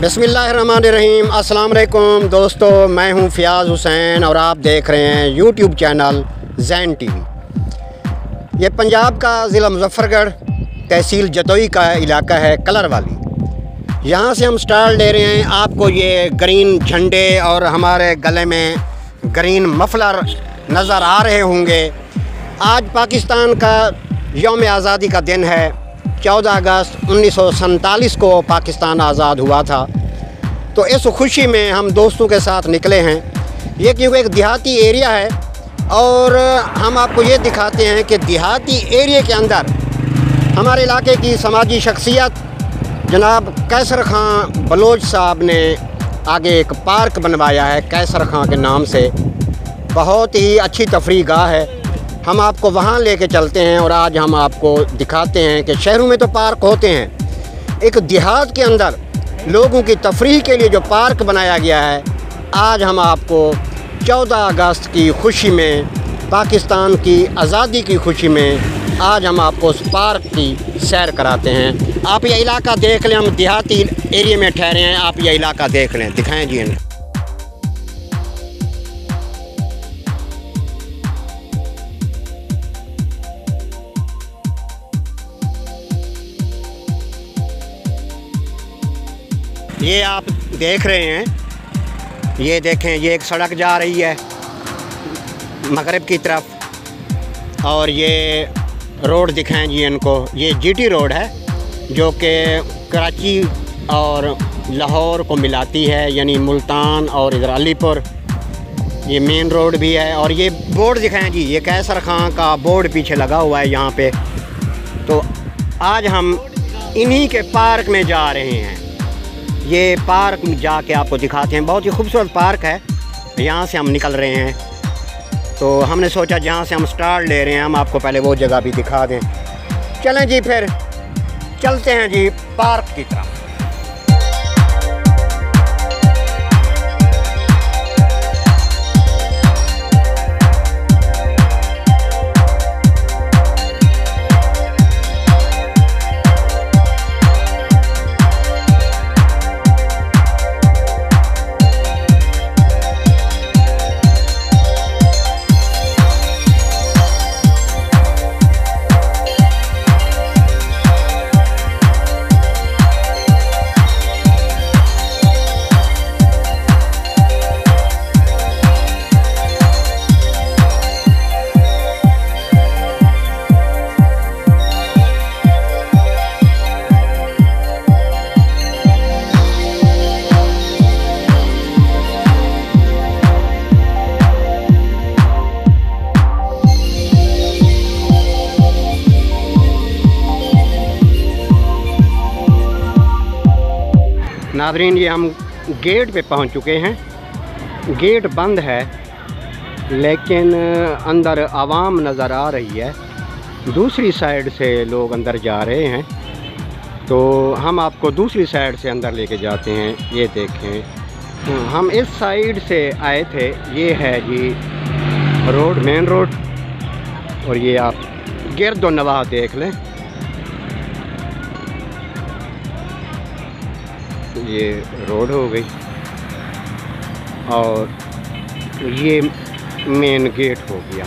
बिस्मिल्लाहिर्रहमानिर्रहीम। अस्सलाम वालेकुम दोस्तों, मैं हूं फ़ियाज़ हुसैन और आप देख रहे हैं यूट्यूब चैनल ज़ैन टीवी। ये पंजाब का ज़िला मुज़फ़्फ़रगढ़ तहसील जतोई का इलाका है, कलर वाली। यहाँ से हम स्टार्ट ले रहे हैं। आपको ये ग्रीन झंडे और हमारे गले में ग्रीन मफलर नज़र आ रहे होंगे। आज पाकिस्तान का यौम आज़ादी का दिन है। 14 अगस्त 1947 को पाकिस्तान आज़ाद हुआ था। तो इस खुशी में हम दोस्तों के साथ निकले हैं। ये क्योंकि एक देहाती एरिया है और हम आपको ये दिखाते हैं कि देहाती एरिया के अंदर हमारे इलाके की समाजी शख्सियत जनाब कैसर खां बलोच साहब ने आगे एक पार्क बनवाया है कैसर खां के नाम से। बहुत ही अच्छी तफरीह गाह है। हम आपको वहाँ लेके चलते हैं और आज हम आपको दिखाते हैं कि शहरों में तो पार्क होते हैं, एक देहात के अंदर लोगों की तफरीह के लिए जो पार्क बनाया गया है। आज हम आपको 14 अगस्त की खुशी में, पाकिस्तान की आज़ादी की खुशी में आज हम आपको उस पार्क की सैर कराते हैं। आप ये इलाका देख लें, हम देहाती एरिया में ठहरे हैं। आप ये इलाका देख लें, दिखाएँ जी इन्हें। ये आप देख रहे हैं, ये देखें, ये एक सड़क जा रही है मगरिब की तरफ और ये रोड दिखाएं जी इनको। ये जीटी रोड है जो कि कराची और लाहौर को मिलाती है, यानी मुल्तान और इधर अलीपुर। ये मेन रोड भी है और ये बोर्ड दिखाएं जी, ये कैसर खां का बोर्ड पीछे लगा हुआ है यहाँ पे। तो आज हम इन्हीं के पार्क में जा रहे हैं। ये पार्क जाके आपको दिखाते हैं। बहुत ही खूबसूरत पार्क है। यहाँ से हम निकल रहे हैं तो हमने सोचा जहाँ से हम स्टार्ट ले रहे हैं हम आपको पहले वो जगह भी दिखा दें। चलें जी, फिर चलते हैं जी पार्क की तरफ। नाज़रीन, ये हम गेट पे पहुंच चुके हैं। गेट बंद है लेकिन अंदर आवाम नज़र आ रही है। दूसरी साइड से लोग अंदर जा रहे हैं तो हम आपको दूसरी साइड से अंदर लेके जाते हैं। ये देखें, हम इस साइड से आए थे। ये है जी रोड, मेन रोड। और ये आप गिरदो नवाह देख लें। ये रोड हो गई और ये मेन गेट हो गया।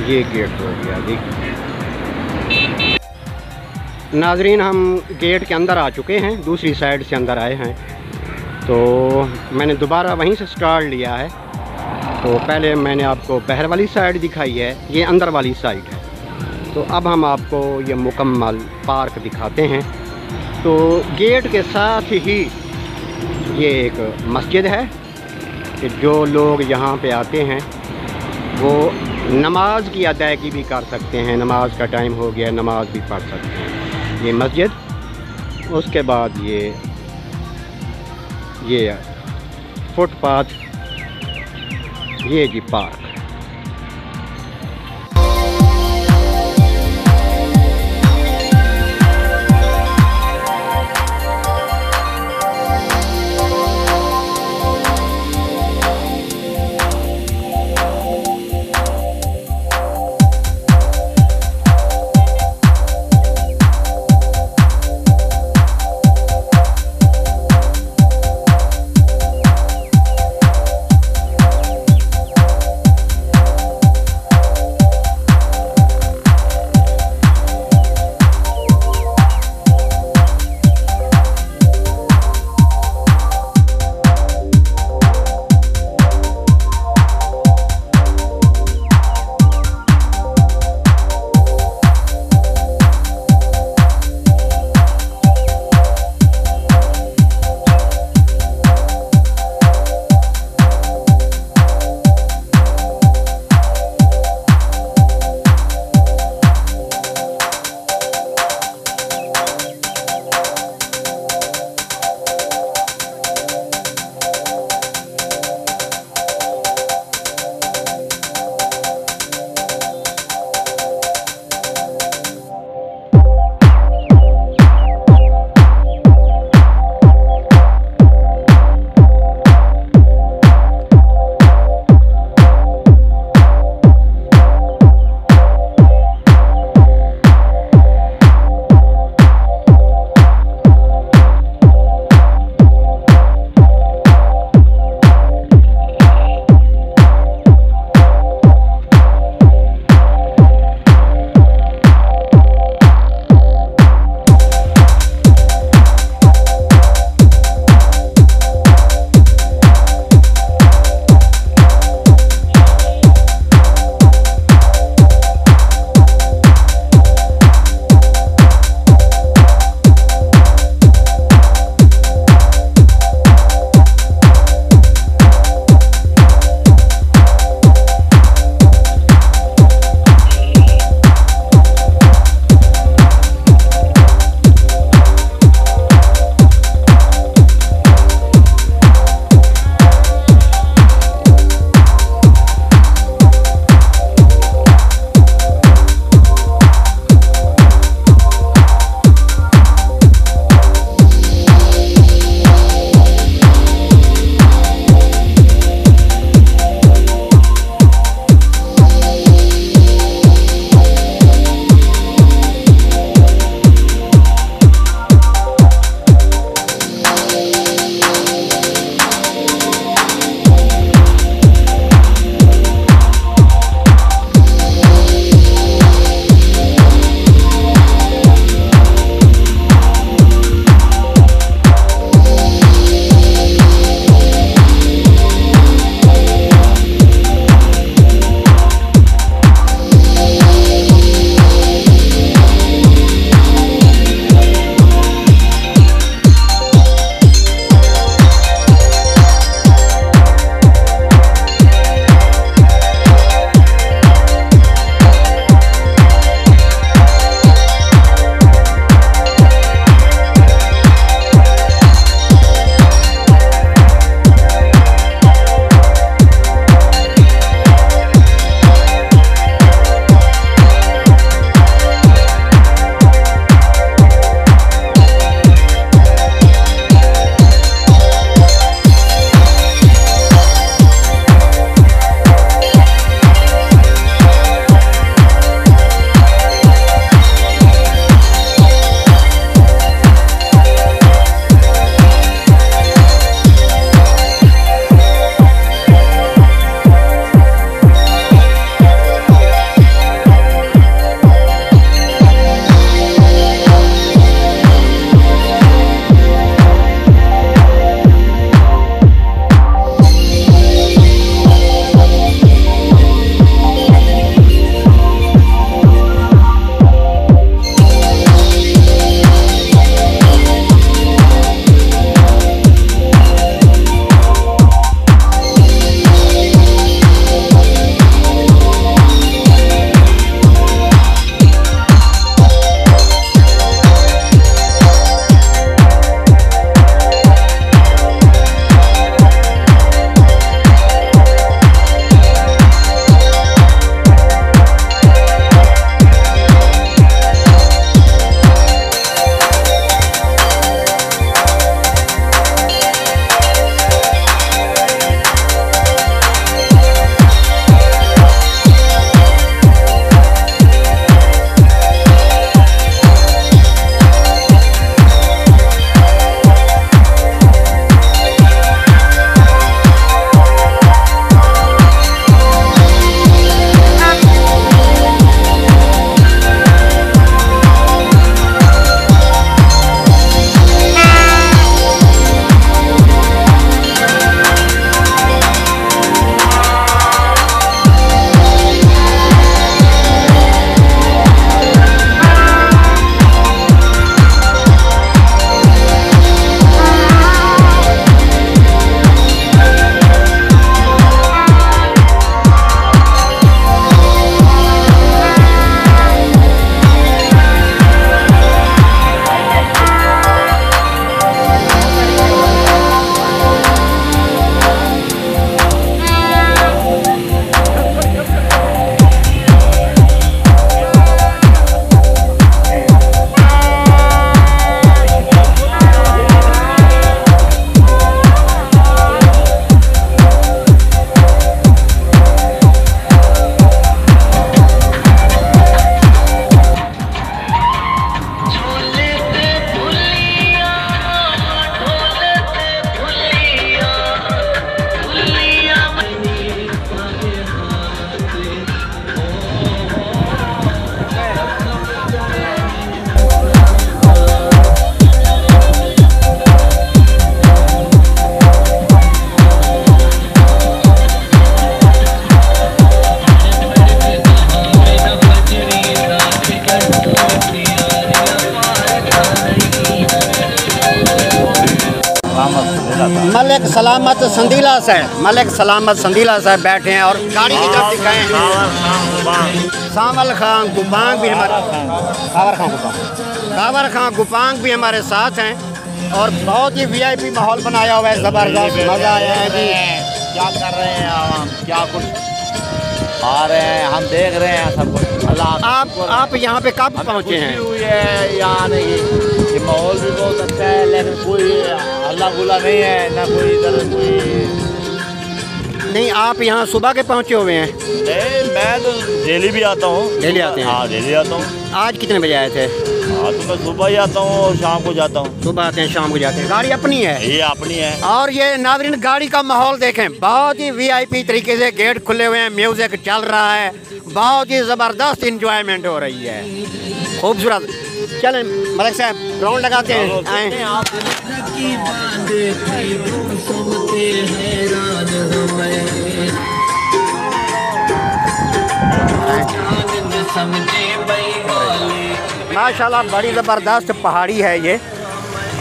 ये गेट हो गया जी। नाजरीन, हम गेट के अंदर आ चुके हैं, दूसरी साइड से अंदर आए हैं। तो मैंने दोबारा वहीं से स्टार्ट लिया है। तो पहले मैंने आपको बाहर वाली साइड दिखाई है, ये अंदर वाली साइड है। तो अब हम आपको ये मुकम्मल पार्क दिखाते हैं। तो गेट के साथ ही ये एक मस्जिद है कि जो लोग यहाँ पे आते हैं वो नमाज की अदायगी भी कर सकते हैं। नमाज का टाइम हो गया, नमाज भी पढ़ सकते हैं। ये मस्जिद, उसके बाद ये फुटपाथ, ये जी पार्क। मलिक सलामत संदीला साहब, मलिक सलामत संदीला साहब बैठे हैं और गाड़ी की तरफ दिखाएं। सावल खां गुपांग भी हमारे, कावर खां गुपांग भी हमारे साथ हैं और बहुत ही वीआईपी माहौल बनाया हुआ है, ज़बरदस्त, मज़ा आया है जी। क्या कर रहे हैं हम, क्या कुछ आ रहे हैं, हम देख रहे हैं सब कुछ। अल्लाह आप यहाँ पे कब पहुँचे हैं? हुई है यहाँ नहीं, ये माहौल भी बहुत अच्छा है, लेकिन कोई हल्ला गुला नहीं है, ना कोई इधर कोई नहीं। आप यहाँ सुबह के पहुँचे हुए हैं? नहीं, मैं तो डेली भी आता हूँ। डेली आते हैं? हाँ, डेली आता हूँ। आज कितने बजे आए थे? हाँ, तो मैं सुबह ही आता हूँ और शाम को जाता हूँ। सुबह आते हैं, शाम को जाते हैं। गाड़ी अपनी है? ये अपनी है। और ये नाज़रीन गाड़ी का माहौल देखें, बहुत ही वीआईपी तरीके से गेट खुले हुए हैं, म्यूजिक चल रहा है, बहुत ही ज़बरदस्त इंजॉयमेंट हो रही है, खूबसूरत। चलें मलिक साहब राउंड लगाते हैं, आए। माशाल्लाह बड़ी ज़बरदस्त पहाड़ी है ये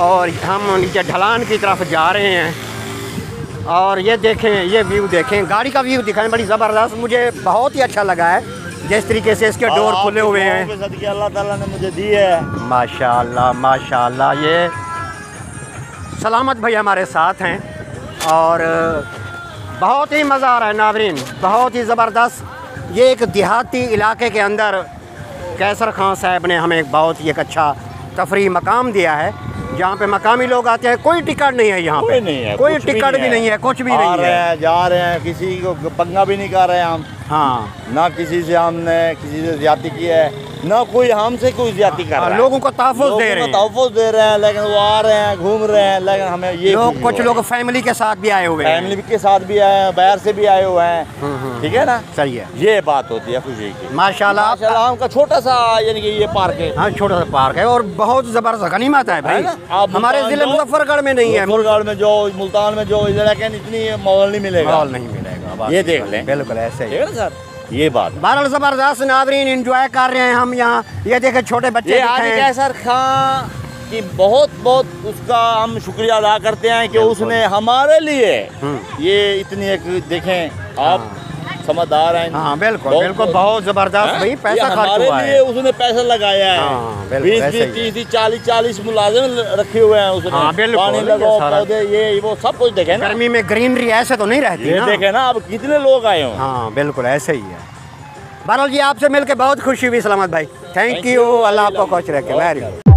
और हम नीचे ढलान की तरफ जा रहे हैं और ये देखें, ये व्यू देखें, गाड़ी का व्यू दिखाएं, बड़ी ज़बरदस्त, मुझे बहुत ही अच्छा लगा है जिस तरीके से इसके डोर खुले हुए हैं। अल्लाह ताला ने मुझे दी है। माशाल्लाह माशाल्लाह। ये सलामत भाई हमारे साथ हैं और बहुत ही मज़ा आ रहा है नाज़रीन, बहुत ही ज़बरदस्त। ये एक देहाती इलाके के अंदर कैसर खां साहब ने हमें बहुत ही एक अच्छा तफरी मकाम दिया है जहाँ पे मकामी लोग आते हैं। कोई टिकट नहीं है यहाँ पे, नहीं है, कोई टिकट भी नहीं है, कुछ भी नहीं है। जा रहे हैं, किसी को पंगा भी नहीं कर रहे हैं हम। हाँ, ना किसी से हमने किसी से ज्यादती की है, ना कोई हमसे कोई ज्यादती कर रहा है। लोगों को तहफ़्फ़ुज़ दे रहे हैं, तहफ़्फ़ुज़ दे रहे हैं, लेकिन वो आ रहे हैं, घूम रहे हैं, लेकिन हमें ये लोग, कुछ लोग फैमिली के साथ भी आए हुए हैं, फैमिली के साथ भी आए हैं, बाहर से भी आए हुए हैं, ठीक है ना। सही है, ये बात होती है खुशी की। माशाल्लाह। माशाल्लाह हमका छोटा सा यानी कि ये पार्क है। हाँ, छोटा सा पार्क है और बहुत ज़बरदस्त गनीमत है भाई। हमारे ज़िले मुजफ्फरगढ़ में नहीं है, मुजफ्फरगढ़ में जो, मुल्तान में जो, इधर इतनी माहौल नहीं मिलेगा, माहौल नहीं मिलेगा। ये देख लें, बिल्कुल ऐसे ही सर, ये बात। बहरहाल ज़बरदस्त नाज़रीन एंजॉय कर रहे हैं हम यहाँ। ये देखे छोटे बच्चे कैसर खां की बहुत बहुत उसका हम शुक्रिया अदा करते हैं कि उसने हमारे लिए ये इतनी एक देखें आप समझदार हैं। हाँ बिल्कुल बिल्कुल, बहुत ज़बरदस्त भाई, पैसा खर्च हुआ है, उसने पैसा लगाया है। 20-20, 30-40 मुलाजिम रखे हुए हैं उसने। हाँ, पानी लगाओ, पौधे, ये वो सब कुछ देखे ना। गर्मी में ग्रीनरी ऐसे तो नहीं रहती ये देखे ना, अब कितने लोग आए हों। हाँ बिल्कुल ऐसे ही है। बहरहाल जी आपसे मिलकर बहुत खुशी हुई सलामत भाई, थैंक यू, अल्लाह आपको खुश रखे।